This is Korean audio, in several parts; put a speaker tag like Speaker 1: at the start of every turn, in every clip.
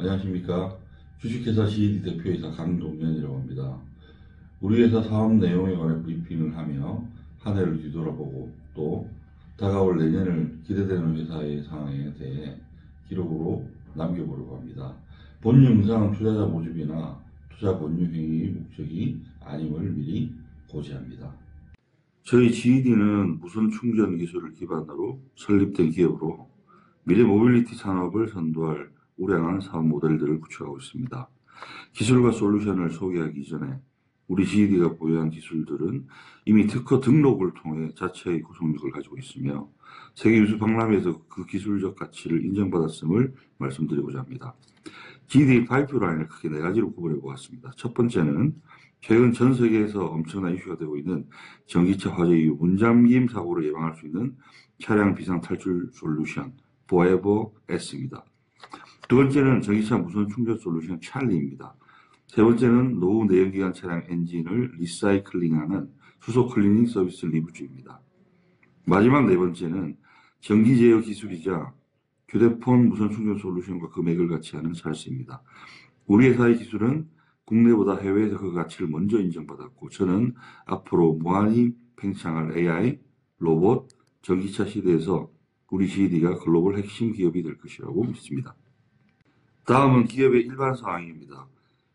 Speaker 1: 안녕하십니까. 주식회사 GED 대표이사 강동현이라고 합니다. 우리 회사 사업 내용에 관해 브리핑을 하며 한 해를 뒤돌아보고 또 다가올 내년을 기대되는 회사의 상황에 대해 기록으로 남겨보려고 합니다. 본 영상은 투자자 모집이나 투자 권유 행위의 목적이 아님을 미리 고지합니다. 저희 GED는 무선 충전 기술을 기반으로 설립된 기업으로 미래 모빌리티 산업을 선도할 우량한 사업 모델들을 구축하고 있습니다. 기술과 솔루션을 소개하기 이전에 우리 GED가 보유한 기술들은 이미 특허 등록을 통해 자체의 구속력을 가지고 있으며 세계 유수 박람회에서 그 기술적 가치를 인정받았음을 말씀드리고자 합니다. GED의 파이프라인을 크게 네 가지로 구분해 보았습니다. 첫 번째는 최근 전 세계에서 엄청난 이슈가 되고 있는 전기차 화재 이후 문잠김 사고를 예방할 수 있는 차량 비상 탈출 솔루션 Forever S입니다. 두 번째는 전기차 무선 충전 솔루션 찰리입니다. 세 번째는 노후 내연기관 차량 엔진을 리사이클링하는 수소 클리닝 서비스 리브주입니다. 마지막 네 번째는 전기 제어 기술이자 휴대폰 무선 충전 솔루션과 그 맥을 같이 하는 찰스입니다. 우리 회사의 기술은 국내보다 해외에서 그 가치를 먼저 인정받았고 저는 앞으로 무한히 팽창할 AI, 로봇, 전기차 시대에서 우리 GED가 글로벌 핵심 기업이 될 것이라고 믿습니다. 다음은 기업의 일반 사항입니다.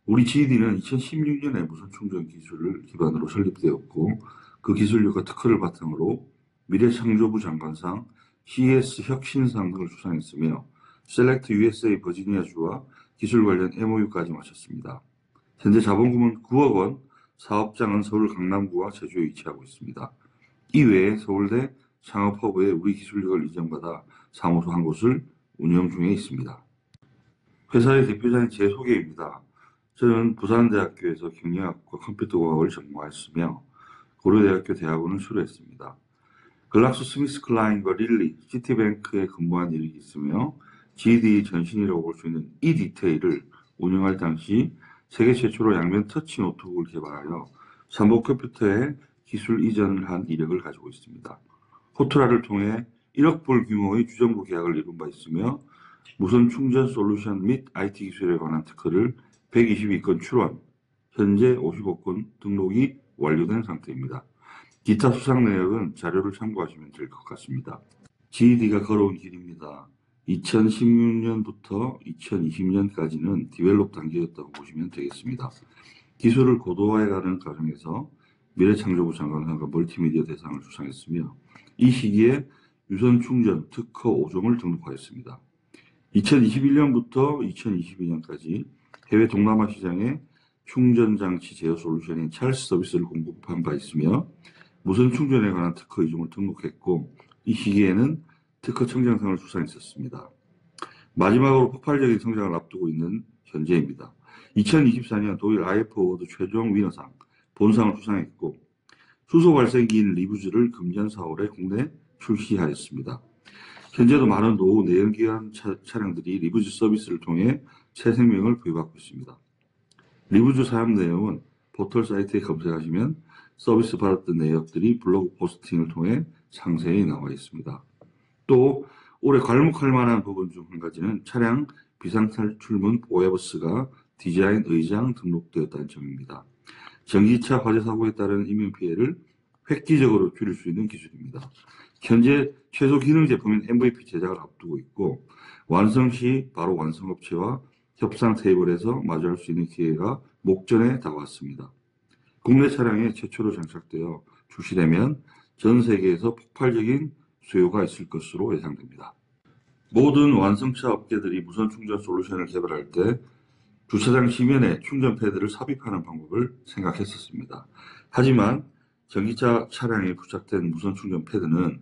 Speaker 1: 우리 GED는 2016년에 무선 충전 기술을 기반으로 설립되었고 그 기술력과 특허를 바탕으로 미래창조부 장관상, CES 혁신상 등을 수상했으며 셀렉트 USA 버지니아주와 기술 관련 MOU까지 마쳤습니다. 현재 자본금은 9억 원, 사업장은 서울 강남구와 제주에 위치하고 있습니다. 이외에 서울대 창업허브에 우리 기술력을 인정받아 사무소 한 곳을 운영 중에 있습니다. 회사의 대표자인 제 소개입니다. 저는 부산대학교에서 경영학과 컴퓨터공학을 전공하였으며 고려대학교 대학원을 수료했습니다. 글락스 스미스 클라인과 릴리, 시티뱅크에 근무한 일이 있으며 GED 전신이라고 볼 수 있는 이 디테일을 운영할 당시 세계 최초로 양면 터치 노트북을 개발하여 삼보 컴퓨터에 기술 이전을 한 이력을 가지고 있습니다. 호트라를 통해 1억 불 규모의 주정부 계약을 이룬 바 있으며 무선 충전 솔루션 및 IT 기술에 관한 특허를 122건 출원, 현재 55건 등록이 완료된 상태입니다. 기타 수상 내역은 자료를 참고하시면 될 것 같습니다. GED가 걸어온 길입니다. 2016년부터 2020년까지는 디벨롭 단계였다고 보시면 되겠습니다. 기술을 고도화해가는 과정에서 미래창조부 장관상과 멀티미디어 대상을 수상했으며 이 시기에 유선 충전 특허 5종을 등록하였습니다. 2021년부터 2022년까지 해외 동남아 시장에 충전장치 제어 솔루션인 찰스 서비스를 공급한 바 있으며 무선 충전에 관한 특허 2종을 등록했고 이 시기에는 특허 청장상을 수상했었습니다. 마지막으로 폭발적인 성장을 앞두고 있는 현재입니다. 2024년 독일 IF 어워드 최종 위너상, 본상을 수상했고 수소 발생기인 리브즈를 금년 4월에 국내 출시하였습니다. 현재도 많은 노후 내연기관 차량들이 리브즈 서비스를 통해 새 생명을 부여받고 있습니다. 리브즈 사용 내용은 포털 사이트에 검색하시면 서비스 받았던 내역들이 블로그 포스팅을 통해 상세히 나와 있습니다. 또 올해 괄목할 만한 부분 중 한 가지는 차량 비상탈출문 포에버스가 디자인 의장 등록되었다는 점입니다. 전기차 화재 사고에 따른 인명피해를 획기적으로 줄일 수 있는 기술입니다. 현재 최소 기능 제품인 MVP 제작을 앞두고 있고 완성 시 바로 완성업체와 협상 테이블에서 마주할 수 있는 기회가 목전에 다가왔습니다. 국내 차량에 최초로 장착되어 출시되면 전 세계에서 폭발적인 수요가 있을 것으로 예상됩니다. 모든 완성차 업계들이 무선 충전 솔루션을 개발할 때 주차장 지면에 충전 패드를 삽입하는 방법을 생각했었습니다. 하지만 전기차 차량에 부착된 무선 충전 패드는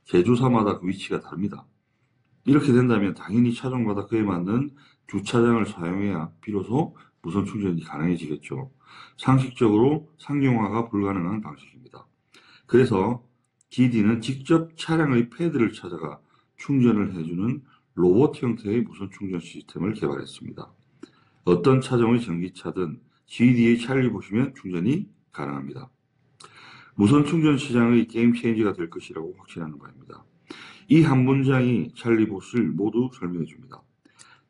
Speaker 1: 제조사마다 그 위치가 다릅니다. 이렇게 된다면 당연히 차종마다 그에 맞는 주차장을 사용해야 비로소 무선 충전이 가능해지겠죠. 상식적으로 상용화가 불가능한 방식입니다. 그래서 GED는 직접 차량의 패드를 찾아가 충전을 해주는 로봇 형태의 무선 충전 시스템을 개발했습니다. 어떤 차종의 전기차든 GED의 찰리 보시면 충전이 가능합니다. 무선 충전 시장의 게임 체인지가 될 것이라고 확신하는 바입니다. 이 한 문장이 찰리봇을 모두 설명해 줍니다.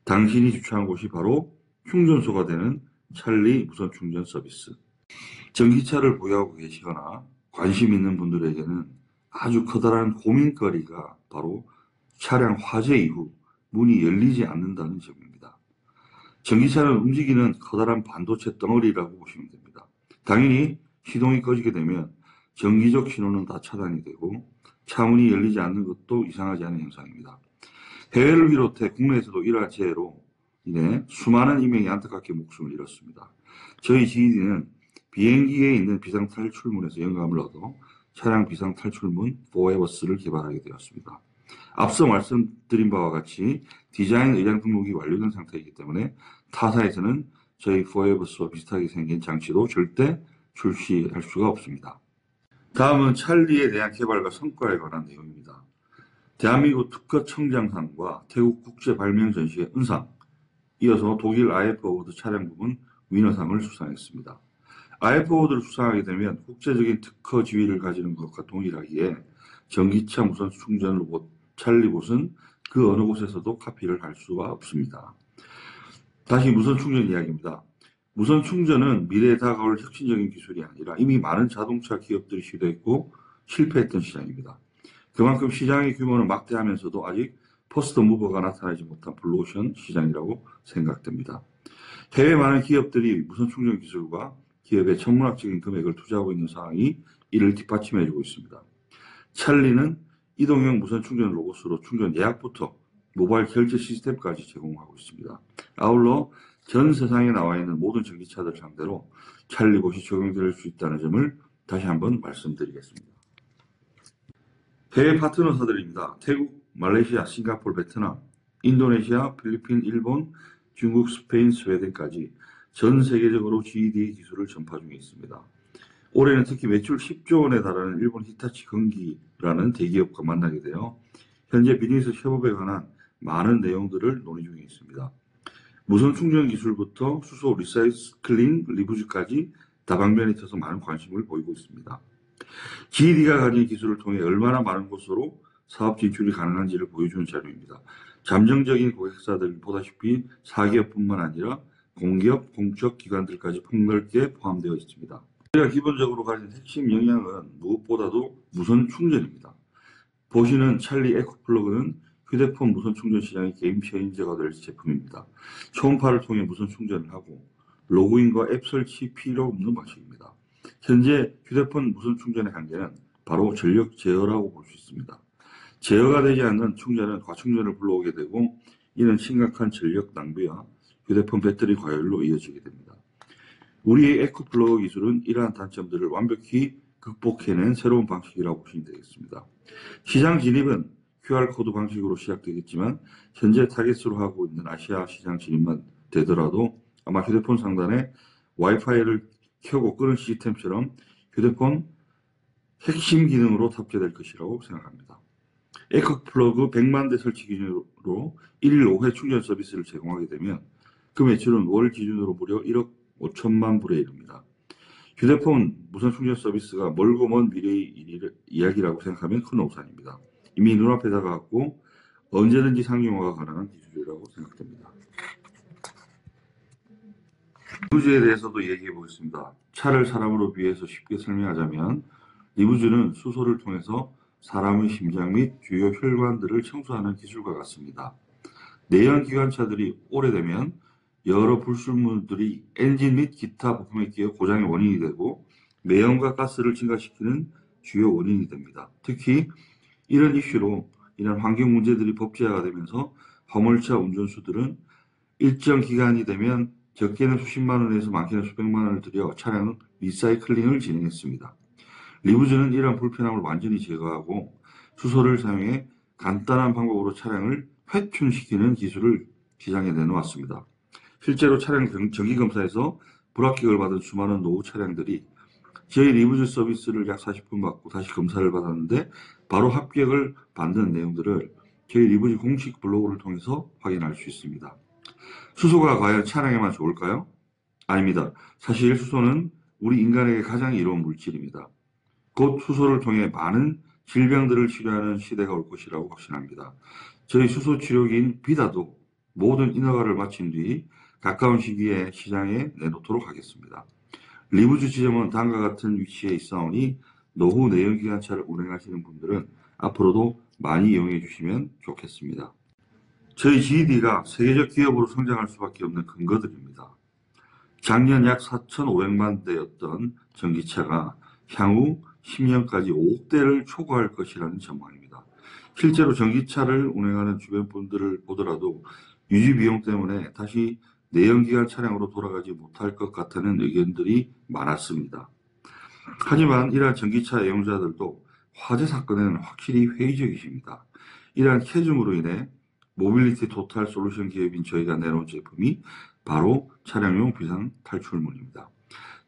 Speaker 1: 당신이 주차한 곳이 바로 충전소가 되는 찰리 무선 충전 서비스. 전기차를 보유하고 계시거나 관심 있는 분들에게는 아주 커다란 고민거리가 바로 차량 화재 이후 문이 열리지 않는다는 점입니다. 전기차는 움직이는 커다란 반도체 덩어리라고 보시면 됩니다. 당연히 시동이 꺼지게 되면 정기적 신호는 다 차단이 되고 차문이 열리지 않는 것도 이상하지 않은 현상입니다. 해외를 비롯해 국내에서도 이러한 재해로 인해 수많은 인명이 안타깝게 목숨을 잃었습니다. 저희 GED는 비행기에 있는 비상탈출문에서 영감을 얻어 차량 비상탈출문 포에버스를 개발하게 되었습니다. 앞서 말씀드린 바와 같이 디자인 의장 등록이 완료된 상태이기 때문에 타사에서는 저희 포에버스와 비슷하게 생긴 장치도 절대 출시할 수가 없습니다. 다음은 찰리에 대한 개발과 성과에 관한 내용입니다. 대한민국 특허청장상과 태국 국제발명전시회 은상, 이어서 독일 IF 어워드 차량 부문 위너상을 수상했습니다. IF 어워드를 수상하게 되면 국제적인 특허 지위를 가지는 것과 동일하기에 전기차 무선 충전 로봇 찰리봇은 그 어느 곳에서도 카피를 할 수가 없습니다. 다시 무선 충전 이야기입니다. 무선 충전은 미래에 다가올 혁신적인 기술이 아니라 이미 많은 자동차 기업들이 시도했고 실패했던 시장입니다. 그만큼 시장의 규모는 막대하면서도 아직 퍼스트 무버가 나타나지 못한 블루오션 시장이라고 생각됩니다. 해외 많은 기업들이 무선 충전 기술과 기업의 천문학적인 금액을 투자하고 있는 상황이 이를 뒷받침해주고 있습니다. 찰리는 이동형 무선 충전 로봇으로 충전 예약부터 모바일 결제 시스템까지 제공하고 있습니다. 아울러 전 세상에 나와 있는 모든 전기차들 상대로 찰리봇이 적용될 수 있다는 점을 다시 한번 말씀드리겠습니다. 해외 파트너사들입니다. 태국, 말레이시아, 싱가포르, 베트남, 인도네시아, 필리핀, 일본, 중국, 스페인, 스웨덴까지 전 세계적으로 GED 기술을 전파 중에 있습니다. 올해는 특히 매출 10조 원에 달하는 일본 히타치 건기라는 대기업과 만나게 되어 현재 비즈니스 협업에 관한 많은 내용들을 논의 중에 있습니다. 무선 충전 기술부터 수소 리사이클링, 리부즈까지 다방면에 있어서 많은 관심을 보이고 있습니다. GED가 가진 기술을 통해 얼마나 많은 곳으로 사업 진출이 가능한지를 보여주는 자료입니다. 잠정적인 고객사들 보다시피 사기업뿐만 아니라 공기업, 공적 기관들까지 폭넓게 포함되어 있습니다. 저희가 기본적으로 가진 핵심 역량은 무엇보다도 무선 충전입니다. 보시는 찰리 에코플러그는 휴대폰 무선 충전 시장의 게임 체인저가 될 제품입니다. 초음파를 통해 무선 충전을 하고 로그인과 앱 설치 필요 없는 방식입니다. 현재 휴대폰 무선 충전의 한계는 바로 전력 제어라고 볼 수 있습니다. 제어가 되지 않는 충전은 과충전을 불러오게 되고 이는 심각한 전력 낭비와 휴대폰 배터리 과열로 이어지게 됩니다. 우리의 에코플러그 기술은 이러한 단점들을 완벽히 극복해낸 새로운 방식이라고 보시면 되겠습니다. 시장 진입은 QR코드 방식으로 시작되겠지만 현재 타겟으로 하고 있는 아시아 시장 진입만 되더라도 아마 휴대폰 상단에 와이파이를 켜고 끄는 시스템처럼 휴대폰 핵심 기능으로 탑재될 것이라고 생각합니다. 에코플러그 100만 대 설치 기준으로 1일 5회 충전 서비스를 제공하게 되면 그 매출은 월 기준으로 무려 1억 5천만 불에 이릅니다. 휴대폰 무선 충전 서비스가 멀고 먼 미래의 이야기라고 생각하면 큰 오산입니다. 이미 눈앞에 다가왔고 언제든지 상용화가 가능한 기술이라고 생각됩니다. 리부즈에 대해서도 얘기해 보겠습니다. 차를 사람으로 비유해서 쉽게 설명하자면 리부즈는 수소를 통해서 사람의 심장 및 주요 혈관들을 청소하는 기술과 같습니다. 내연기관차들이 오래되면 여러 불순물들이 엔진 및 기타 부품에 끼어 고장의 원인이 되고 매연과 가스를 증가시키는 주요 원인이 됩니다. 특히 이런 이슈로 인한 환경 문제들이 법제화가 되면서 화물차 운전수들은 일정 기간이 되면 적게는 수십만 원에서 많게는 수백만 원을 들여 차량 리사이클링을 진행했습니다. 리부즈는 이러한 불편함을 완전히 제거하고 수소를 사용해 간단한 방법으로 차량을 회춘시키는 기술을 시장에 내놓았습니다. 실제로 차량 정기검사에서 불합격을 받은 수많은 노후 차량들이 저희 리부즈 서비스를 약 40분 받고 다시 검사를 받았는데 바로 합격을 받는 내용들을 저희 리부즈 공식 블로그를 통해서 확인할 수 있습니다. 수소가 과연 차량에만 좋을까요? 아닙니다. 사실 수소는 우리 인간에게 가장 이로운 물질입니다. 곧 수소를 통해 많은 질병들을 치료하는 시대가 올 것이라고 확신합니다. 저희 수소 치료기인 비다도 모든 인허가를 마친 뒤 가까운 시기에 시장에 내놓도록 하겠습니다. 리부즈 지점은 다음과 같은 위치에 있사오니 노후 내연기관차를 운행하시는 분들은 앞으로도 많이 이용해 주시면 좋겠습니다. 저희 GED가 세계적 기업으로 성장할 수밖에 없는 근거들입니다. 작년 약 4,500만 대였던 전기차가 향후 10년까지 5억 대를 초과할 것이라는 전망입니다. 실제로 전기차를 운행하는 주변 분들을 보더라도 유지 비용 때문에 다시 내연기관 차량으로 돌아가지 못할 것 같다는 의견들이 많았습니다. 하지만 이러한 전기차 애용자들도 화재 사건에는 확실히 회의적이십니다. 이러한 캐즘으로 인해 모빌리티 토탈 솔루션 기업인 저희가 내놓은 제품이 바로 차량용 비상 탈출문입니다.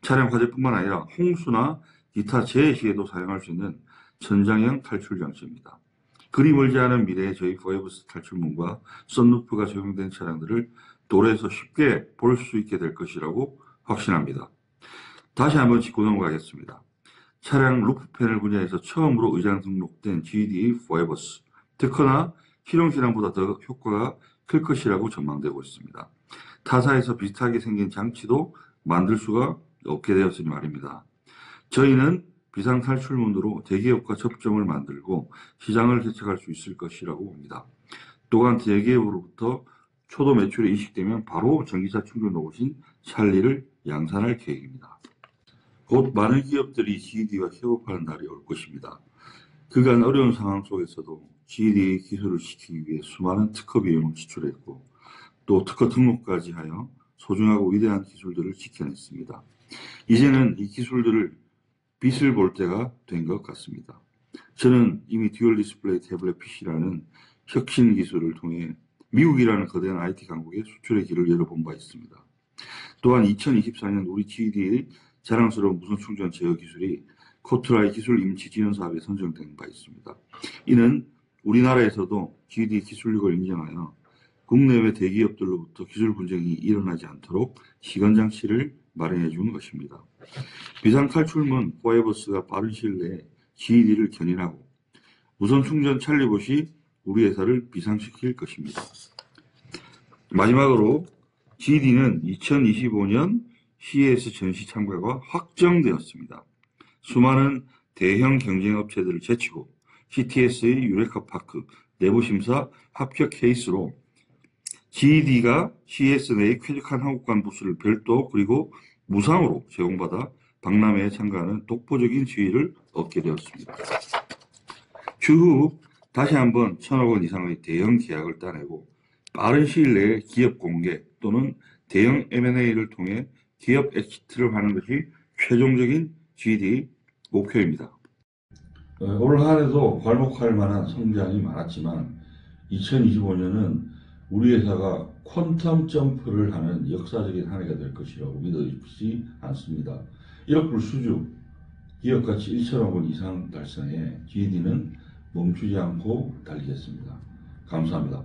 Speaker 1: 차량 화재뿐만 아니라 홍수나 기타 재해 시에도 사용할 수 있는 전장형 탈출 장치입니다. 그리 멀지 않은 미래에 저희 포에버스 탈출문과 썬루프가 적용된 차량들을 도로에서 쉽게 볼 수 있게 될 것이라고 확신합니다. 다시 한번 짚고 넘어가겠습니다. 차량 루프패널 분야에서 처음으로 의장 등록된 GED 포에버스, 특허나 실용시장보다 더 효과가 클 것이라고 전망되고 있습니다. 타사에서 비슷하게 생긴 장치도 만들 수가 없게 되었으니 말입니다. 저희는 비상탈출문으로 대기업과 접점을 만들고 시장을 개척할 수 있을 것이라고 봅니다. 또한 대기업으로부터 초도 매출이 이식되면 바로 전기차 충전 로봇인 찰리를 양산할 계획입니다. 곧 많은 기업들이 GED와 협업하는 날이 올 것입니다. 그간 어려운 상황 속에서도 GED의 기술을 지키기 위해 수많은 특허 비용을 지출했고 또 특허 등록까지 하여 소중하고 위대한 기술들을 지켜냈습니다. 이제는 이 기술들을 빛을 볼 때가 된 것 같습니다. 저는 이미 듀얼 디스플레이 태블릿 PC라는 혁신 기술을 통해 미국이라는 거대한 IT 강국에 수출의 길을 열어본 바 있습니다. 또한 2024년 우리 GED의 자랑스러운 무선 충전 제어 기술이 코트라이 기술 임치 지원 사업에 선정된 바 있습니다. 이는 우리나라에서도 GED 기술력을 인정하여 국내외 대기업들로부터 기술 분쟁이 일어나지 않도록 시건장치를 마련해 주는 것입니다. 비상탈출문 포에버스가 빠른 시일 내에 GED를 견인하고 무선 충전 찰리봇이 우리 회사를 비상시킬 것입니다. 마지막으로 GED는 2025년 CES 전시 참가가 확정되었습니다. 수많은 대형 경쟁업체들을 제치고 CTS의 유레카 파크 내부 심사 합격 케이스로 GED가 CES 내에 쾌적한 한국관 부스를 별도 그리고 무상으로 제공받아 박람회에 참가하는 독보적인 지위를 얻게 되었습니다. 추후 다시 한번 1,000억 원 이상의 대형 계약을 따내고 빠른 시일 내에 기업 공개 또는 대형 M&A를 통해 기업 엑시트를 하는 것이 최종적인 GED 목표입니다. 올 한 해도 괄목할 만한 성장이 많았지만 2025년은 우리 회사가 퀀텀 점프를 하는 역사적인 한 해가 될 것이라고 믿어지지 않습니다. 1억 불 수주, 기업가치 1,000억 원 이상 달성해 GED는 멈추지 않고 달리겠습니다. 감사합니다.